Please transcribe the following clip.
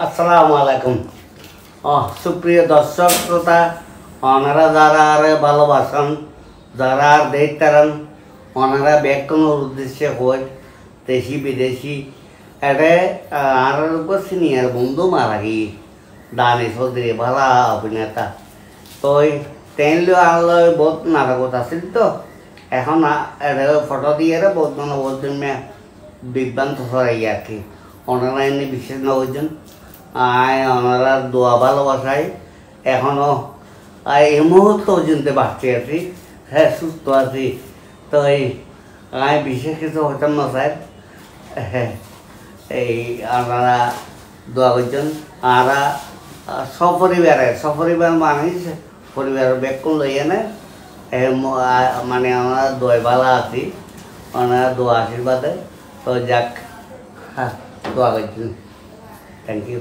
আসসালামু আলাইকুম। সুপ্রিয় দর্শক শ্রোতা, ওনারা যারা আর ভালোবাসেন, যারা আর দেখতারেন, ওনারা ব্যাকরণের উদ্দেশ্যে হয় দেশি বিদেশি এটা আর সিনিয়র বন্ধু মারা গিয়ে দানি চৌধুরী ভালো অভিনেতা। তো তেনলে আলো বহুত নাটকত আছিল তো এখন এটা ফটো দিয়ে বহুত মানে বহুত বিভ্রান্ত ছড়াই আর কি। ওনারা এমনি বিশেষ নজন ওনারা দোয়া ভালোবাসায় এখনও এই মুহূর্ত পর্যন্ত বাঁচতে আছি, হ্যাঁ সুস্থ আছি। তো আমি বিশেষ কিছু হতাম না স্যার, হ্যাঁ এই আপনারা দোয়া করছেন। আর সপরিবার মানে পরিবারের ব্যাকুল লইয়া না মানে আমরা দোয়া ভালো আছি, ওনারা দোয়া আশীর্বাদে। তো যাক, হ্যাঁ দোয়া করছেন। Thank you.